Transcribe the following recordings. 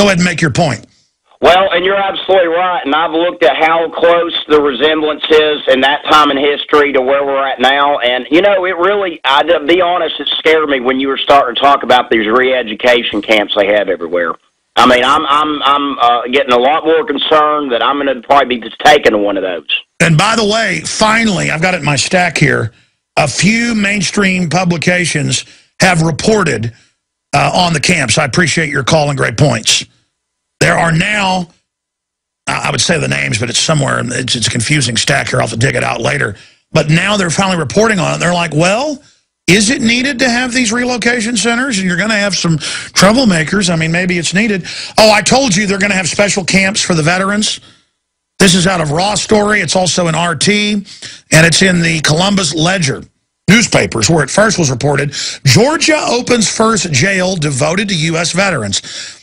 go ahead and make your point. Well, and you're absolutely right, and I've looked at how close the resemblance is in that time in history to where we're at now, and, you know, it really, to be honest, it scared me when you were starting to talk about these re-education camps they have everywhere. I mean, I'm getting a lot more concerned that I'm going to probably be just taken to one of those. And by the way, finally, I've got it in my stack here, a few mainstream publications have reported on the camps. I appreciate your call and great points. There are now, I would say the names, but it's somewhere, it's a confusing stack here. I'll have to dig it out later. But now they're finally reporting on it. They're like, well, is it needed to have these relocation centers? And you're going to have some troublemakers. I mean, maybe it's needed. Oh, I told you they're going to have special camps for the veterans. This is out of Raw Story. It's also in RT, and it's in the Columbus Ledger newspapers, where it first was reported. Georgia opens first jail devoted to U.S. veterans.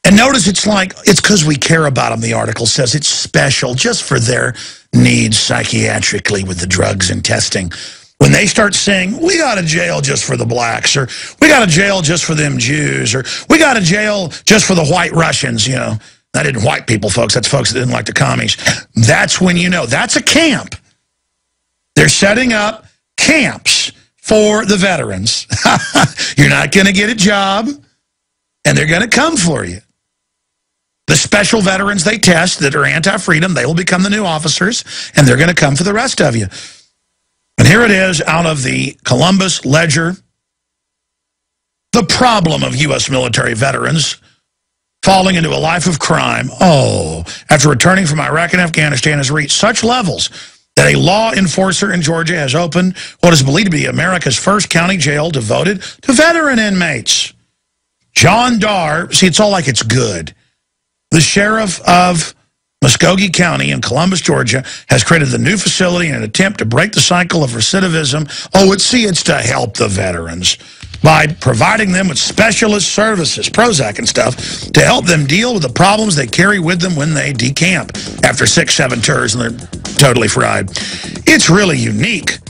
And notice it's because we care about them, the article says. It's special just for their needs psychiatrically with the drugs and testing. When they start saying, we got a jail just for the blacks, or we got a jail just for them Jews, or we got a jail just for the white Russians, you know. That isn't white people, folks. That's folks that didn't like the commies. That's when you know. That's a camp. They're setting up camps for the veterans. You're not going to get a job, and they're going to come for you. The special veterans they test that are anti-freedom, they will become the new officers, and they're going to come for the rest of you. And here it is out of the Columbus Ledger. The problem of U.S. military veterans falling into a life of crime, after returning from Iraq and Afghanistan, has reached such levels that a law enforcer in Georgia has opened what is believed to be America's first county jail devoted to veteran inmates. John Darr, see, it's all like it's good. The sheriff of Muskogee County in Columbus, Georgia, has created the new facility in an attempt to break the cycle of recidivism. It's to help the veterans by providing them with specialist services, Prozac and stuff, to help them deal with the problems they carry with them when they decamp after 6-7 tours and they're totally fried. It's really unique.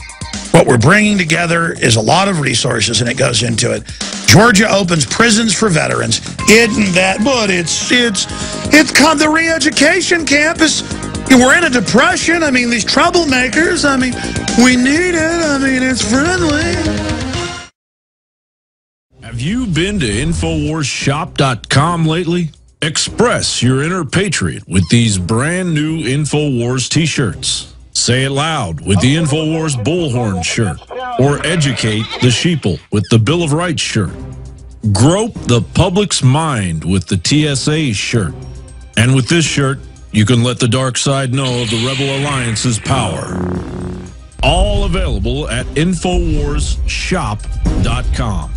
What we're bringing together is a lot of resources, and it goes into it. Georgia opens prisons for veterans. Isn't that? But it's the re-education campus. We're in a depression. I mean, these troublemakers. I mean, we need it. I mean, it's friendly. Have you been to InfoWarsShop.com lately? Express your inner patriot with these brand new InfoWars t-shirts. Say it loud with the InfoWars Bullhorn shirt, or educate the sheeple with the Bill of Rights shirt. Grope the public's mind with the TSA shirt. And with this shirt, you can let the dark side know of the Rebel Alliance's power. All available at InfoWarsShop.com.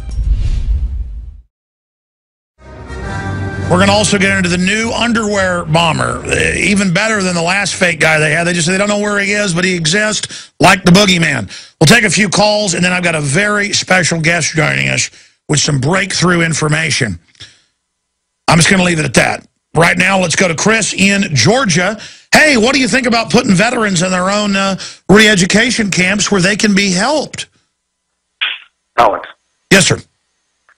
We're going to also get into the new underwear bomber, even better than the last fake guy they had. They just say they don't know where he is, but he exists like the boogeyman. We'll take a few calls, and then I've got a very special guest joining us with some breakthrough information. I'm just going to leave it at that. Right now, let's go to Chris in Georgia. Hey, what do you think about putting veterans in their own re-education camps where they can be helped? Alex. Yes, sir.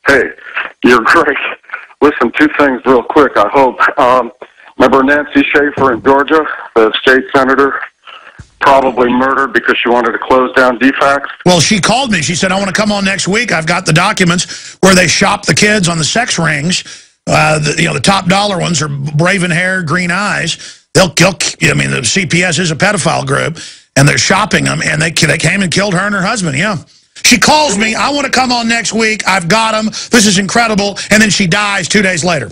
Hey, you're great. Listen, two things real quick, I hope. Remember Nancy Schaefer in Georgia, the state senator, probably murdered because she wanted to close down DFACs? Well, she called me. She said, I want to come on next week. I've got the documents where they shop the kids on the sex rings. The top dollar ones are braven hair, green eyes. I mean, the CPS is a pedophile group, and they're shopping them, and they came and killed her and her husband, yeah. She calls me, I want to come on next week, I've got them, this is incredible, and then she dies 2 days later.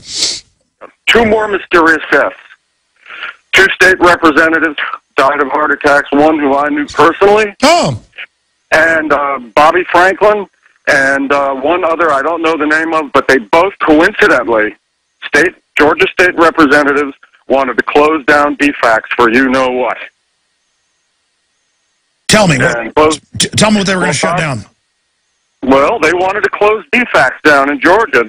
Two more mysterious deaths. 2 state representatives died of heart attacks, one who I knew personally. Oh. And Bobby Franklin, and one other I don't know the name of, but they both coincidentally, Georgia state representatives wanted to close down DFACs for you-know-what. Tell me tell me what they were going to shut down. Well, they wanted to close DFACs down in Georgia.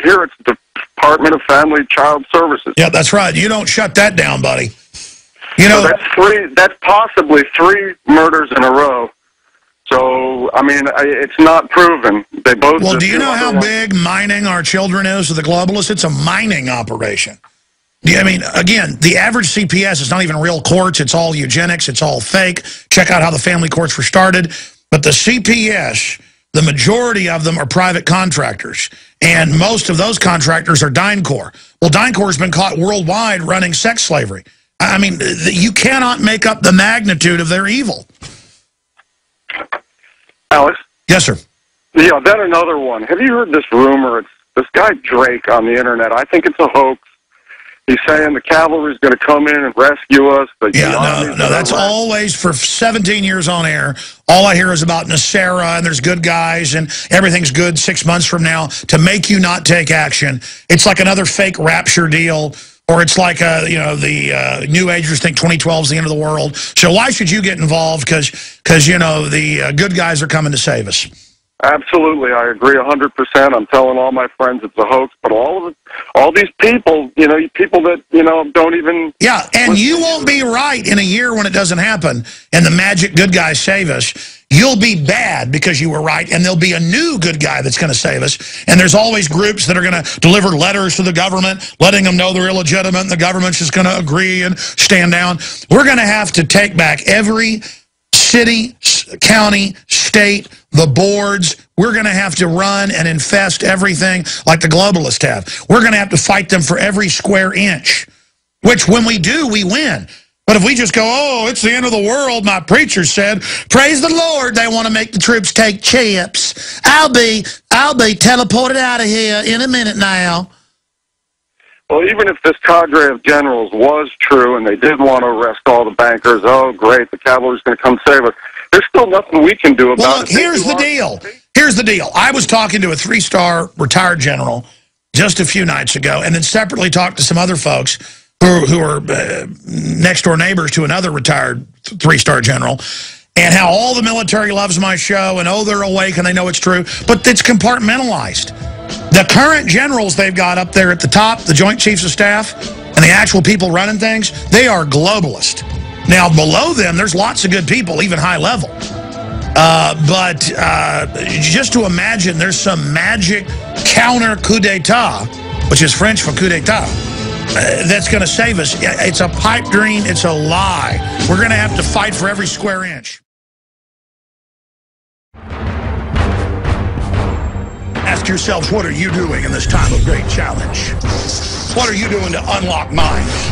Here it's the Department of Family and Child Services. Yeah, that's right. You don't shut that down, buddy. You know, so that's possibly 3 murders in a row So, I mean, it's not proven. They both. Well, do you know how big mining our children is to the globalists? It's a mining operation. I mean, again, the average CPS is not even real courts. It's all eugenics. It's all fake. Check out how the family courts were started. But the CPS, the majority of them are private contractors. And most of those contractors are DynCorp. Well, DynCorp has been caught worldwide running sex slavery. I mean, you cannot make up the magnitude of their evil. Alex? Yes, sir. Yeah, then another one. Have you heard this rumor? It's this guy Drake on the internet. I think it's a hoax. He's saying the cavalry's going to come in and rescue us. No, that's always, for 17 years on air, all I hear is about Nasera, and there's good guys, and everything's good 6 months from now, to make you not take action. It's like another fake rapture deal, or it's like, the New Agers think 2012 is the end of the world. So why should you get involved? Because the good guys are coming to save us. Absolutely, I agree 100%. I'm telling all my friends it's a hoax, but all these people, people that don't even. Yeah, and you won't be right in a year when it doesn't happen, and the magic good guys save us. You'll be bad because you were right, and there'll be a new good guy that's going to save us. And there's always groups that are going to deliver letters to the government, letting them know they're illegitimate, and the government's just going to agree and stand down. We're going to have to take back every city, county, state, the boards. We're going to have to run and infest everything like the globalists have. We're going to have to fight them for every square inch, which when we do, we win. But if we just go, oh, it's the end of the world, my preacher said, praise the Lord, they want to make the troops take chips. I'll be teleported out of here in a minute now. Well, even if this cadre of generals was true and they did want to arrest all the bankers, oh, great, the cavalry's going to come save us. There's still nothing we can do about it. Well, look, here's the deal. Here's the deal. I was talking to a 3-star retired general just a few nights ago, and then separately talked to some other folks who are next-door neighbors to another retired 3-star general, and how all the military loves my show, and, oh, they're awake and they know it's true, but it's compartmentalized. The current generals they've got up there at the top, the Joint Chiefs of Staff, and the actual people running things, they are globalist. Now, below them, there's lots of good people, even high level. But just to imagine there's some magic counter coup d'etat, which is French for coup d'etat, that's going to save us. It's a pipe dream. It's a lie. We're going to have to fight for every square inch. Ask yourselves, what are you doing in this time of great challenge? What are you doing to unlock minds?